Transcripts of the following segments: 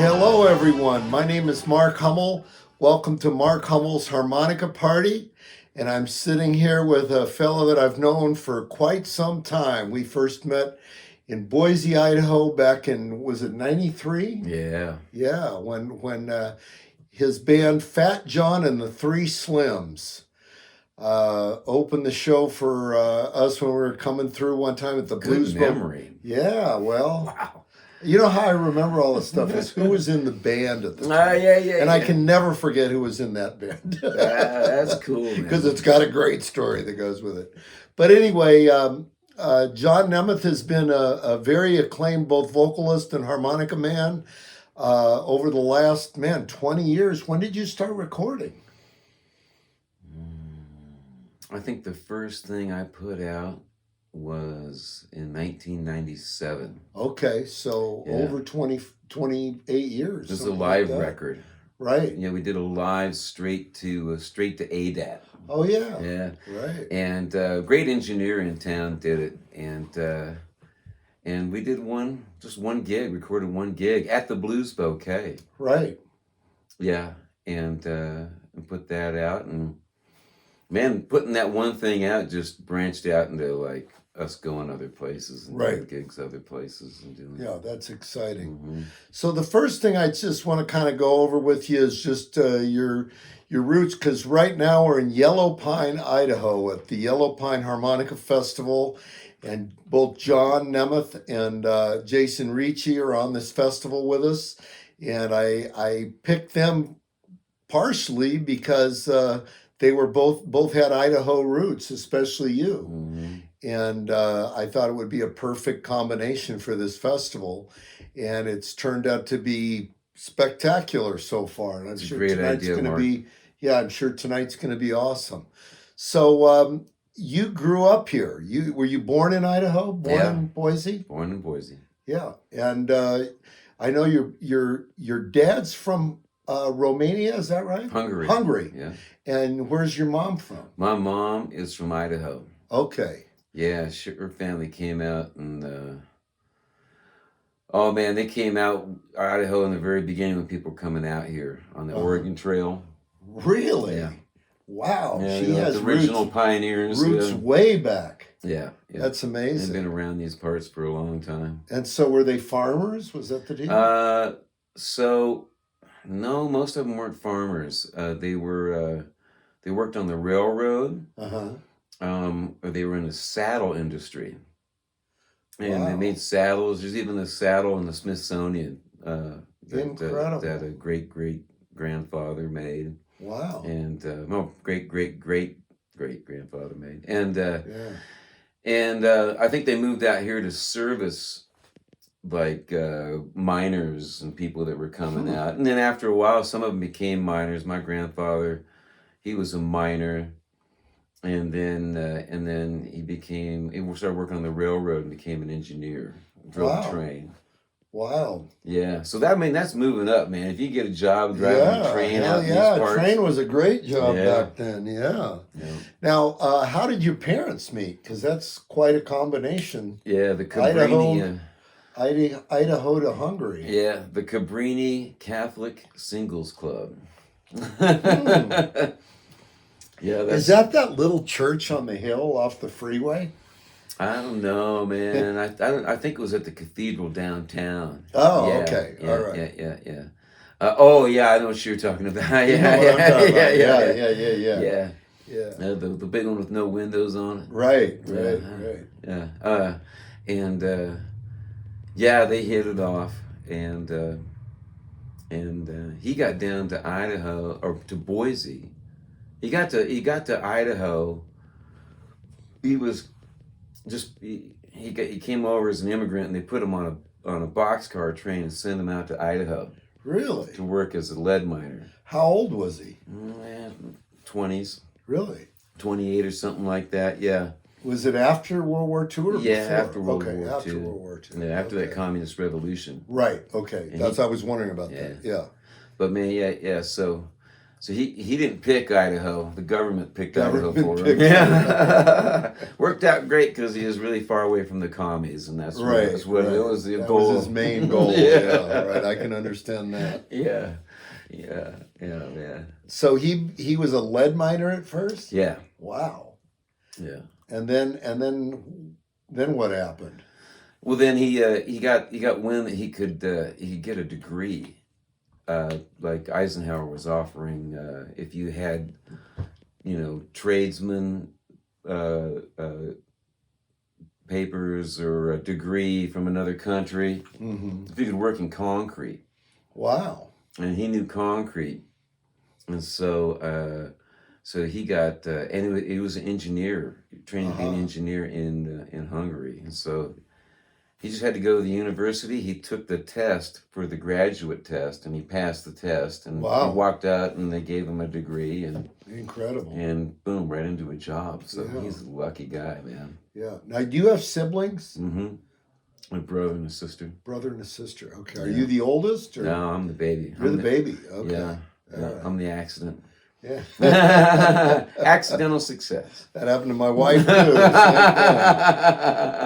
Hello, everyone. My name is Mark Hummel. Welcome to Mark Hummel's Harmonica Party. And I'm sitting here with a fellow that I've known for quite some time. We first met in Boise, Idaho back in, was it 93? Yeah. Yeah, when his band Fat John and the Three Slims opened the show for us when we were coming through one time at the Blues Good memory. Yeah, well. Wow. You know how I remember all this stuff is who was in the band at the time. And I can never forget who was in that band. That's cool, Because it's got a great story that goes with it. But anyway, John Nemeth has been a very acclaimed both vocalist and harmonica man over the last, 20 years. When did you start recording? I think the first thing I put out was in 1997. Okay, so over 28 years. This is a live record. Right. Yeah, we did a live straight to ADAT. Oh yeah. Yeah. Right. And great engineer in town did it, and we did just one gig, recorded one gig at the Blues Bouquet. Right. Yeah, and put that out, and man, putting that one thing out just branched out into like us going other places and doing gigs other places and doing. Yeah, that's exciting. Mm-hmm. So the first thing I just want to kind of go over with you is just your roots, because right now we're in Yellow Pine, Idaho at the Yellow Pine Harmonica Festival, and both John Nemeth and Jason Ricci are on this festival with us, and I picked them partially because they were both had Idaho roots, especially you. Mm-hmm. And I thought it would be a perfect combination for this festival. And it's turned out to be spectacular so far. And I'm sure tonight's going to be, I'm sure tonight's going to be awesome. So you grew up here. Were you born in Idaho? Born in Boise? Born in Boise. Yeah. And I know your dad's from Romania, is that right? Hungary. Yeah. And where's your mom from? My mom is from Idaho. Okay. Yeah, her family came out, and oh man, they came out Idaho in the very beginning when people were coming out here on the Oregon Trail. Really? Yeah. Wow. Yeah, she has the original pioneers. Roots way back. Yeah. That's amazing. They've been around these parts for a long time. And so were they farmers? Was that the deal? So no, most of them weren't farmers. They worked on the railroad. Or they were in the saddle industry. And they made saddles. There's even a saddle in the Smithsonian that a great-great-grandfather made. Wow. And great-great-great-great-grandfather made. And I think they moved out here to service like miners and people that were coming out. And then after a while, some of them became miners. My grandfather, he was a miner. And then he started working on the railroad and became an engineer, drove a train. Wow. Yeah. So that's moving up, man. If you get a job driving a train out in these parts. Train was a great job back then. Yeah. Now, how did your parents meet? Because that's quite a combination. Yeah, the Cabrini. Idaho to Hungary. Yeah, the Cabrini Catholic Singles Club. Yeah, is that little church on the hill off the freeway? I don't know, man. I think it was at the cathedral downtown. Oh, okay. Yeah, all right. Yeah. I know what you're talking about. Yeah. The big one with no windows on it. Right. Yeah. They hit it off, and he got down to Idaho or to Boise. He got to Idaho. He was he came over as an immigrant, and they put him on a boxcar train and sent him out to Idaho. Really? To work as a lead miner. How old was he? 20s. Really? 28 or something like that. Yeah. Was it after World War II or before? After World War II. After World War II. Yeah, after that communist revolution. Right. Okay. I was wondering about that. Yeah. But man, yeah. So So he didn't pick Idaho. The government picked Idaho Government for him. picked Yeah. Worked out great because he was really far away from the commies, and that's Right, what right. it was the That goal. was his main goal. Yeah, right. I can understand that. Yeah, man. So he was a lead miner at first? Yeah, Wow. yeah. And then what happened? Well, then he got wind that he could get a degree. Like Eisenhower was offering, if you had, tradesman papers or a degree from another country, if you could work in concrete. Wow. And he knew concrete, and so he got and he was an engineer, trained to be an engineer in Hungary, and so. He just had to go to the university. He took the test for the graduate test, and he passed the test. And he walked out, and they gave him a degree, and incredible. And boom, right into a job. So he's a lucky guy, man. Yeah. Now, do you have siblings? Mm-hmm. A brother and a sister. Brother and a sister. Okay. Are you the oldest? Or? No, I'm the baby. You're the baby. Okay. Yeah. Right. I'm the accident. Yeah. Accidental success. That happened to my wife too.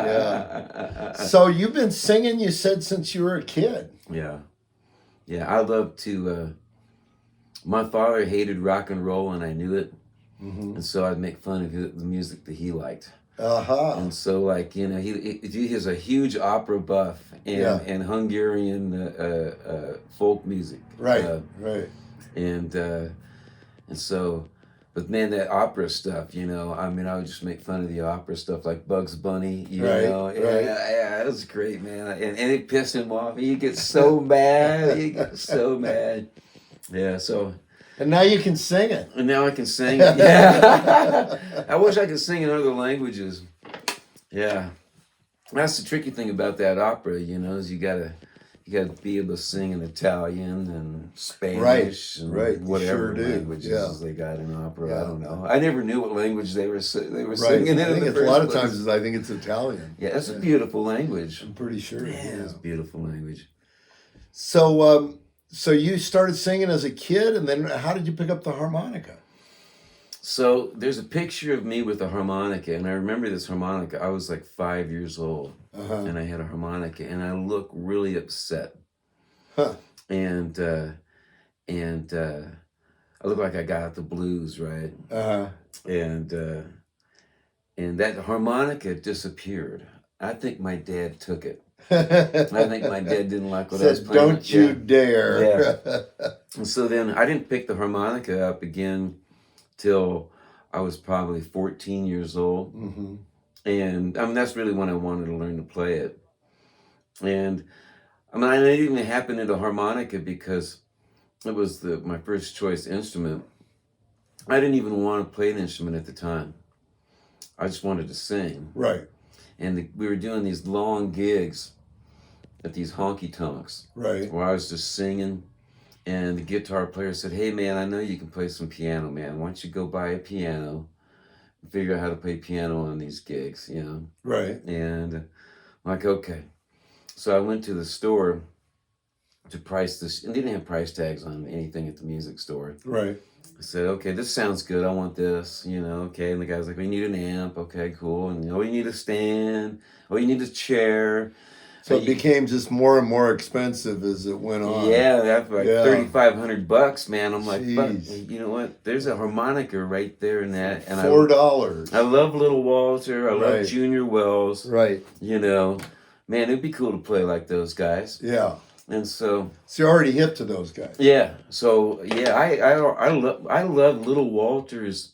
Yeah. So you've been singing, you said, since you were a kid. Yeah. Yeah. I love to. My father hated rock and roll, and I knew it, and so I'd make fun of the music that he liked. And so, like, he has a huge opera buff and Hungarian folk music. Right. Right. And so, but man, that opera stuff, I would just make fun of the opera stuff, like Bugs Bunny, you know. Yeah, it was great, man. And it pissed him off. He gets so mad. Yeah, so. And now you can sing it. And now I can sing it. Yeah. I wish I could sing in other languages. Yeah. That's the tricky thing about that opera, is you gotta be able to sing in Italian and Spanish and whatever languages they got in opera. I don't know. I never knew what language they were singing in. I think it's a lot of times I think it's Italian. Yeah, it's a beautiful language. I'm pretty sure. Yeah, it's a beautiful language. So you started singing as a kid, and then how did you pick up the harmonica? So there's a picture of me with a harmonica, and I remember this harmonica. I was like 5 years old, and I had a harmonica, and I looked really upset. And I looked like I got the blues, right? And that harmonica disappeared. I think my dad took it. I think my dad didn't like what I was playing. Don't you dare. Yeah. And so then I didn't pick the harmonica up again till I was probably 14 years old. And that's really when I wanted to learn to play it. And I didn't even happen into harmonica because it was my first choice instrument. I didn't even want to play an instrument at the time. I just wanted to sing. Right. And we were doing these long gigs at these honky tonks. Right. Where I was just singing, and the guitar player said, "Hey man, I know you can play some piano, man. Why don't you go buy a piano and figure out how to play piano on these gigs, Right. And I'm like, okay. So I went to the store to price this, and they didn't have price tags on anything at the music store. Right. I said, okay, this sounds good. I want this, okay. And the guy's like, we need an amp. Okay, cool. And you need a stand. Oh, you need a chair. So it became just more and more expensive as it went on. Yeah, that's like $3,500, man. I'm like, but you know what? There's a harmonica right there in that. And $4. I love Little Walter. I love Junior Wells. Right. Man, it'd be cool to play like those guys. Yeah. And so you're already hip to those guys. Yeah. So I love Little Walter's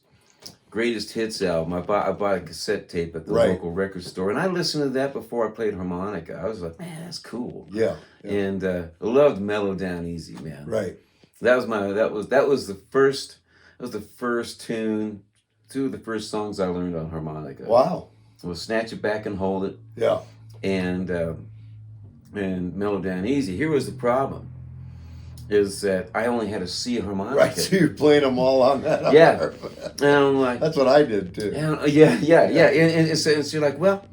greatest hits album. I bought a cassette tape at the local record store, and I listened to that before I played harmonica. I was like, man, that's cool. Yeah. And I loved Mellow Down Easy, man. Right. That was the first tune, two of the first songs I learned on harmonica. Wow. It was Snatch It Back and Hold It. Yeah. And Mellow Down Easy. Here was the problem, is that I only had a C harmonica. Right, so you're playing them all on that. Yeah. And I'm like... That's what I did, too. Yeah. And so you're like, well,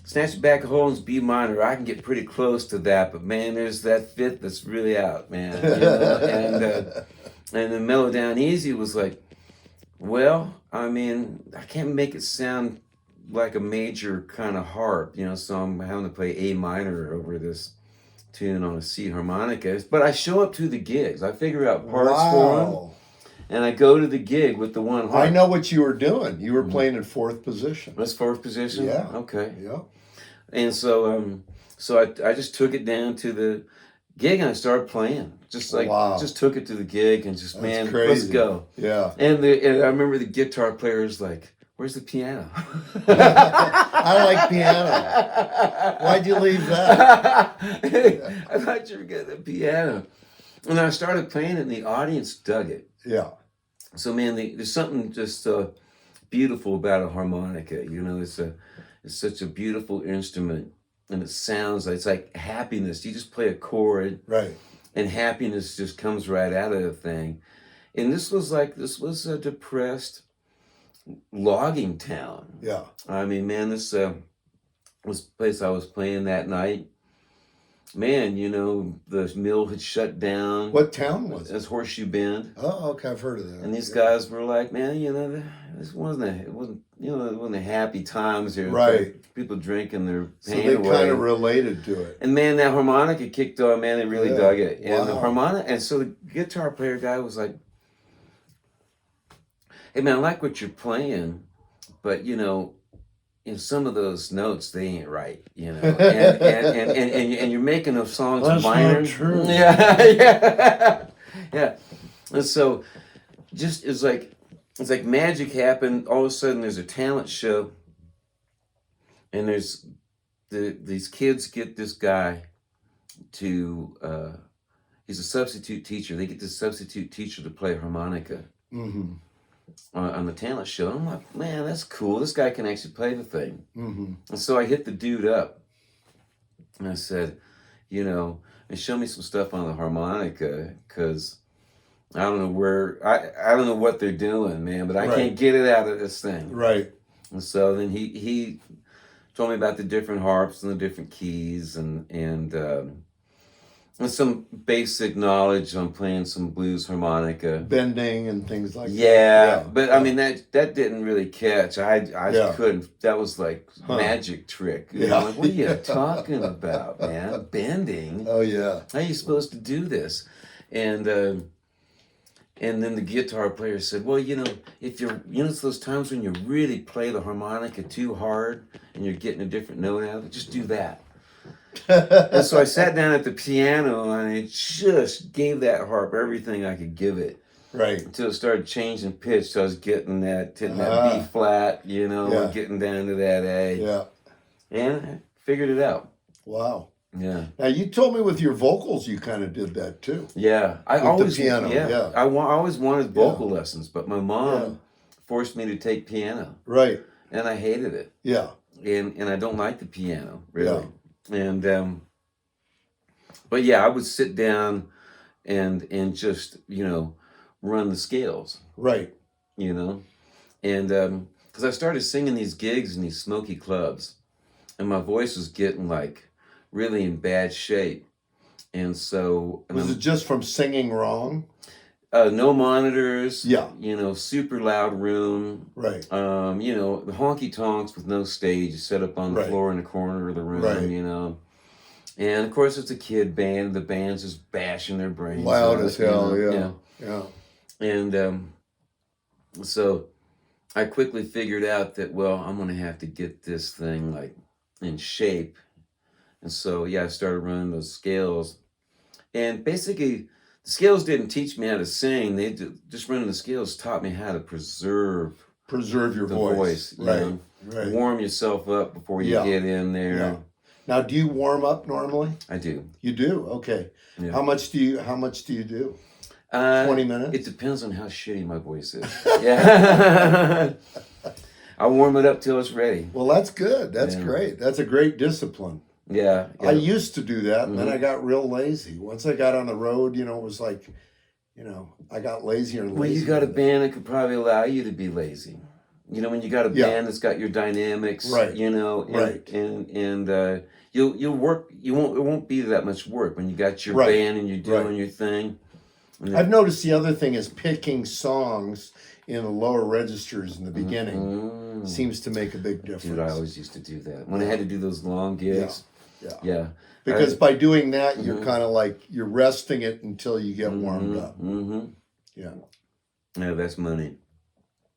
Snatch It Back and Hold It's B minor. I can get pretty close to that, but man, there's that fifth that's really out, man. And then Mellow Down Easy was like, well, I mean, I can't make it sound like a major kind of harp, so I'm having to play A minor over this tune on a C harmonica. But I show up to the gigs. I figure out parts for them, and I go to the gig with the one harp. I know what you were doing. You were playing in fourth position. That's fourth position? Yeah. Okay. Yeah. And so I just took it down to the gig and I started playing. Just took it to the gig and just, That's man, crazy. let's go. Yeah. And I remember the guitar player was like, where's the piano? I like piano. Why'd you leave that? I thought you were getting the piano. And I started playing it and the audience dug it. Yeah. So, man, there's something just beautiful about a harmonica. It's such a beautiful instrument. And it sounds like, it's like happiness. You just play a chord. Right. And happiness just comes right out of the thing. And this was a depressed logging town. Yeah. I mean, man, this was the place I was playing that night. Man, the mill had shut down. What town was it? It was Horseshoe Bend. Oh, okay, I've heard of that. And these guys were like, man, it wasn't a happy times here. Right. People drinking their So pain they away. kind of related to it. And man, that harmonica kicked on. Man, they really dug it. And the Wow. harmonica, and so the guitar player guy was like, "Hey man, I like what you're playing, but in some of those notes they ain't right, and you're making those songs That's minor." not true. Yeah. And so, just it's like magic happened. All of a sudden, there's a talent show, and there's these kids get this guy to. He's a substitute teacher. They get this substitute teacher to play harmonica. Mm-hmm. On the talent show. And I'm like, man, that's cool. This guy can actually play the thing. Mm-hmm. And so I hit the dude up and I said, and show me some stuff on the harmonica, because I don't know I don't know what they're doing, man, but I can't get it out of this thing. Right. And so then he told me about the different harps and the different keys and some basic knowledge on playing some blues harmonica, Bending and things like that. Yeah, but I mean that didn't really catch. I couldn't. That was like magic trick. Like, what are you talking about, man? Bending? Oh yeah. How are you supposed to do this? And then the guitar player said, well, if you're, it's those times when you really play the harmonica too hard and you're getting a different note out of it, just do that. And so I sat down at the piano and I just gave that harp everything I could give it. Right. Until it started changing pitch. So I was hitting that B flat, getting down to that A. Yeah. And I figured it out. Wow. Yeah. Now you told me with your vocals you kind of did that too. Yeah. I With always the piano. Yeah. I always wanted vocal lessons, but my mom forced me to take piano. Right. And I hated it. Yeah. And I don't like the piano, really. Yeah. And but yeah, I would sit down and just, run the scales. Right. And because I started singing these gigs in these smoky clubs, and my voice was getting like really in bad shape. And so was it just from singing wrong? No monitors. Yeah. Super loud room. Right. The honky tonks with no stage set up on the floor in the corner of the room. Right. And of course it's a kid band. The band's just bashing their brains loud out, as hell. Yeah. And so I quickly figured out that, well, I'm going to have to get this thing like in shape. And so, I started running those scales. And basically, the scales didn't teach me how to sing. They just running the scales taught me how to preserve your voice. Right. Warm yourself up before you get in there. Yeah. Now, do you warm up normally? I do. You do? Okay. Yeah. How much do you do? 20 minutes? It depends on how shitty my voice is. Yeah. I warm it up till it's ready. Well, that's good. That's great. That's a great discipline. Yeah. I used to do that, and then I got real lazy. Once I got on the road, it was like, I got lazier and lazier. Well, you got a band that could probably allow you to be lazy. When you got a band that's got your dynamics, right? And you'll work. It won't be that much work when you got your band and you're doing your thing. I've noticed the other thing is picking songs in the lower registers in the beginning seems to make a big difference. Dude, I always used to do that. When I had to do those long gigs. Yeah. Because by doing that, you're kind of like, you're resting it until you get warmed up. Yeah. Yeah, that's money.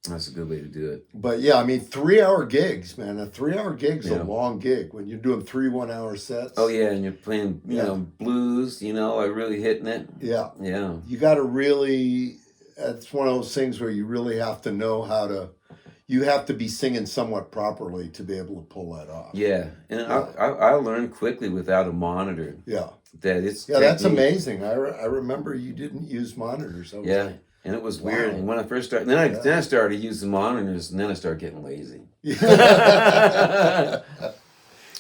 That's a good way to do it. But yeah, I mean, 3-hour gigs, man. A 3-hour gig's a long gig when you're doing 3 1-hour sets. Oh yeah, and you're playing, you know, blues, you know, like really hitting it. Yeah. Yeah. You got to really, it's one of those things where you really have to know how to, you have to be singing somewhat properly to be able to pull that off. Yeah. And I learned quickly without a monitor. Yeah. That it's that's amazing. I remember you didn't use monitors. I was like, and it was weird. And when I first started, then I started using monitors, and then I started getting lazy.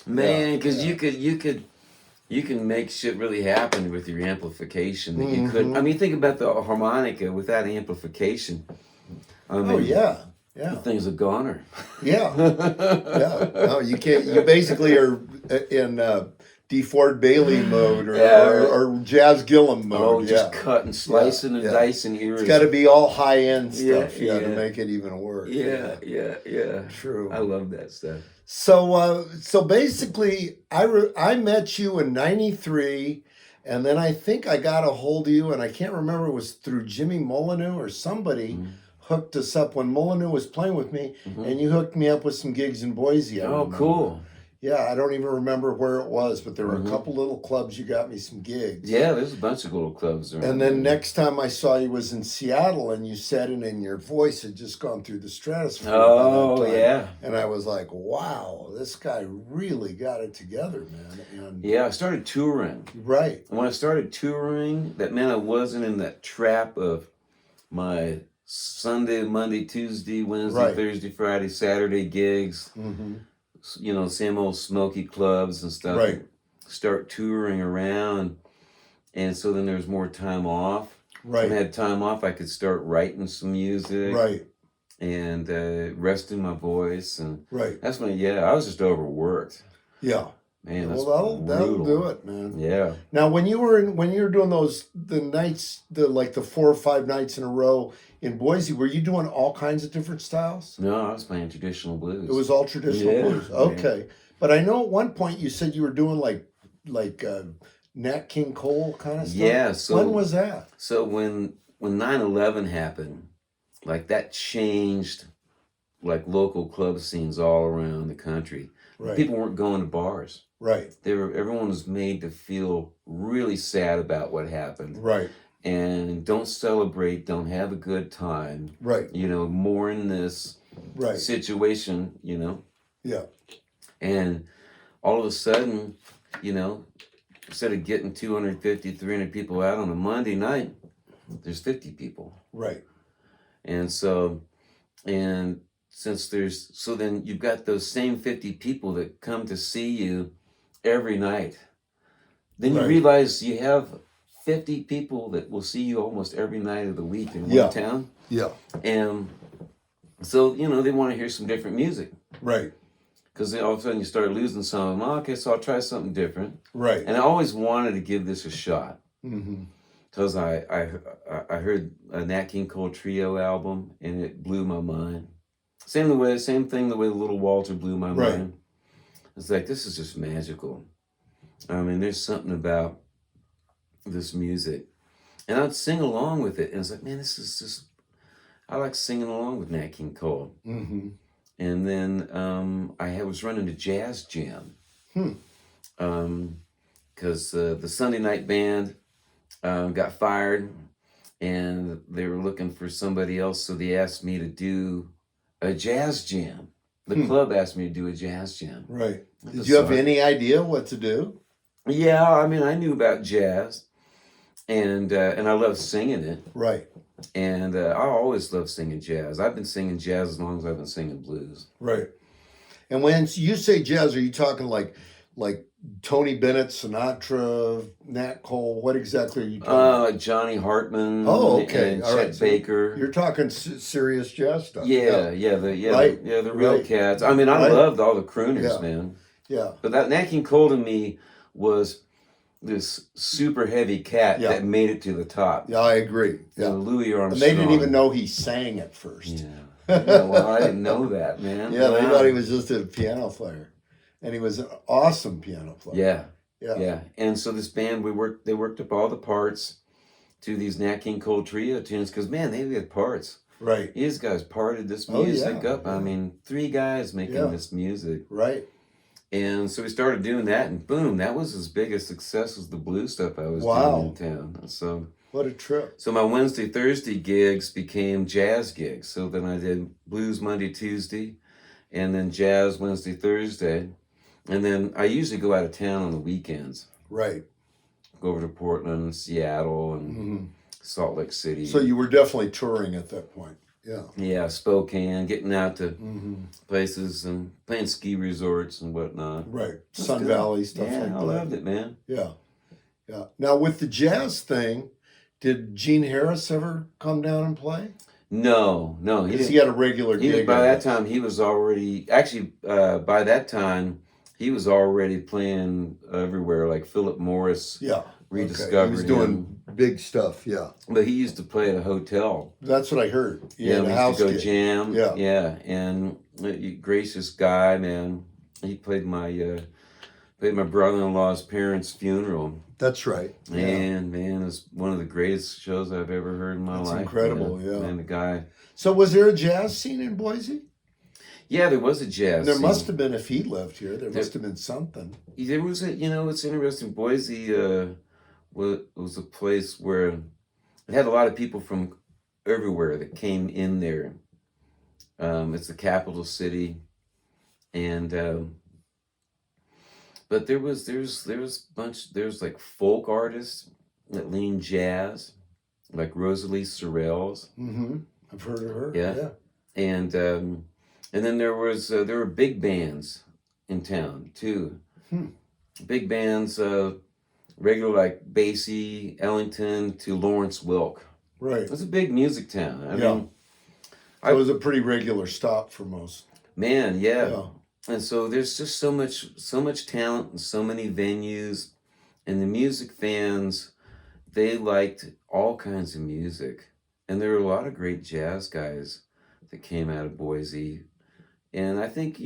Man, because you can make shit really happen with your amplification that you couldn't. I mean, think about the harmonica without amplification. I mean, yeah. The thing's a goner. Yeah. No, you can't. You basically are in DeFord Bailey mode or Jazz Gillum mode. Oh, just cutting, slicing, and dicing ears. It's got to be all high end stuff to make it even work. Yeah. True. I love that stuff. So basically, I met you in '93, and then I think I got a hold of you, and I can't remember, it was through Jimmy Molyneux or somebody hooked us up when Molyneux was playing with me, and you hooked me up with some gigs in Boise. Oh, cool. Yeah, I don't even remember where it was, but there were a couple little clubs you got me some gigs. Yeah, there's a bunch of little clubs around. And then next time I saw you was in Seattle, and you said it, and your voice had just gone through the stratosphere. Oh, yeah. And I was like, wow, this guy really got it together, man. And yeah, I started touring. Right. And when I started touring, that meant I wasn't in that trap of my Sunday, Monday, Tuesday, Wednesday, Thursday, Friday, Saturday gigs. You know, same old smoky clubs and stuff. Right. Start touring around. And so then there's more time off. Right. When I had time off, I could start writing some music. Right. And resting my voice. And that's when, I was just overworked. Yeah. Man, that's that'll do it, man. Yeah. Now, when you were doing the nights, the 4 or 5 nights in a row in Boise, were you doing all kinds of different styles? No, I was playing traditional blues. It was all traditional blues. Okay, but I know at one point you said you were doing like Nat King Cole kind of stuff. Yeah. So when was that? So when 9/11 happened, like that changed, like local club scenes all around the country. Right. People weren't going to bars. Right. Everyone was made to feel really sad about what happened. Right. And don't celebrate, don't have a good time. Right. You know, more in this situation, you know. Yeah. And all of a sudden, you know, instead of getting 250, 300 people out on a Monday night, there's 50 people. Right. And so, then you've got those same 50 people that come to see you every night. Then you realize you have 50 people that will see you almost every night of the week in one town. Yeah. And so, you know, they want to hear some different music. Right. Because all of a sudden you start losing some of them. Okay, so I'll try something different. Right. And I always wanted to give this a shot. Because I heard a Nat King Cole Trio album, and it blew my mind. Same thing the way Little Walter blew my mind. It's like, this is just magical. I mean, there's something about this music. And I'd sing along with it. And it's like, man, this is just, I like singing along with Nat King Cole. And then I was running a jazz jam. Because the Sunday night band got fired, and they were looking for somebody else. So they asked me to do a jazz jam. The club asked me to do a jazz jam. Right. Did you have any idea what to do? Yeah, I mean, I knew about jazz, and I love singing it. Right. And I always love singing jazz. I've been singing jazz as long as I've been singing blues. Right. And when you say jazz, are you talking like Tony Bennett, Sinatra, Nat Cole? What exactly are you talking Johnny Hartman. Oh, okay. And Chet Baker. You're talking serious jazz stuff. Yeah, the real cats. I mean, I loved all the crooners, man. Yeah. But that Nat King Cole to me was this super heavy cat Yeah. that made it to the top. Yeah, I agree. Yeah. Louis Armstrong. And they didn't even know he sang at first. Yeah. Yeah, well, I didn't know that, man. Yeah, they Wow. thought he was just a piano player. And he was an awesome piano player. Yeah. Yeah. Yeah. And so this band, they worked up all the parts to these Nat King Cole Trio tunes because, man, they had parts. Right. These guys parted this Oh, music yeah, up. yeah. I mean, 3 guys making this music. Right. And so we started doing that, and boom, that was as big a success as the blues stuff I was Wow. doing in town. So What a trip. So my Wednesday, Thursday gigs became jazz gigs. So then I did blues Monday, Tuesday, and then jazz Wednesday, Thursday. And then I usually go out of town on the weekends. Right. Go over to Portland, Seattle, and Salt Lake City. So you were definitely touring at that point. Yeah. Yeah, Spokane, getting out to places and playing ski resorts and whatnot. Right. That's Sun good. Valley, stuff Yeah, like that. I loved it, man. Yeah. Yeah. Now with the jazz thing, did Gene Harris ever come down and play? No, he Because didn't. he had a regular He was, gig. by I that guess. time, he was already by that time he was already playing everywhere. Like Philip Morris Yeah. rediscovered He was him. doing big stuff. Yeah. But he used to play at a hotel. That's what I heard. He Yeah, had we a used house to go gig. jam. Yeah. Yeah, and gracious guy, man. He played my brother-in-law's parents' funeral. That's right. Yeah. And man, it's one of the greatest shows I've ever heard in my That's life. incredible, man. yeah. And the guy. So was there a jazz scene in Boise? Yeah, there was a jazz There scene. must have been if he lived here. There must have been something. There was it's interesting. Boise was a place where it had a lot of people from everywhere that came in there. It's the capital city, and but there's like folk artists that lean jazz, like Rosalie Sorrells. I've heard of her. Yeah. And then there were big bands in town too. Big bands, regular like Basie, Ellington to Lawrence Wilk. Right. It was a big music town. I mean, it was a pretty regular stop for most. man, yeah. Yeah. And so there's just so much talent and so many venues, and the music fans, they liked all kinds of music, and there were a lot of great jazz guys that came out of Boise. And I think,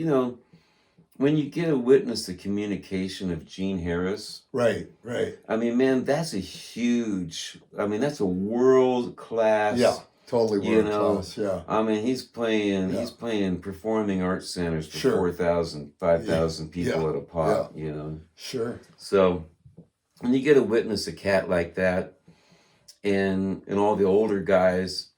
when you get to witness the communication of Gene Harris, Right. I mean, man, that's a world class. Yeah. Totally world class. Yeah. I mean, he's playing performing arts centers for Sure. 4,000, 5,000 people at a pop, Sure. So when you get to witness a cat like that, and all the older guys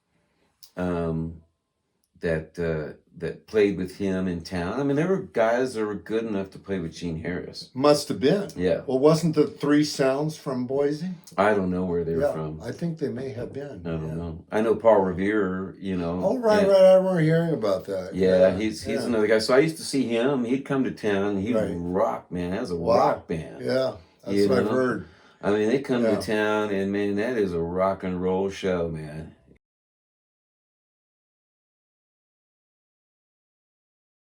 that played with him in town. I mean, there were guys that were good enough to play with Gene Harris. Must have been. Yeah. Well, wasn't the Three Sounds from Boise? I don't know where they were from. I think they may have been. I don't know. I know Paul Revere, Oh, right. and- I remember hearing about that. Yeah, he's another guy. So I used to see him. He'd come to town. He would Right. rock, man. That was a Wow. rock band. Yeah. That's You what I've know? heard. I mean, they come Yeah. to town, and man, that is a rock and roll show, man.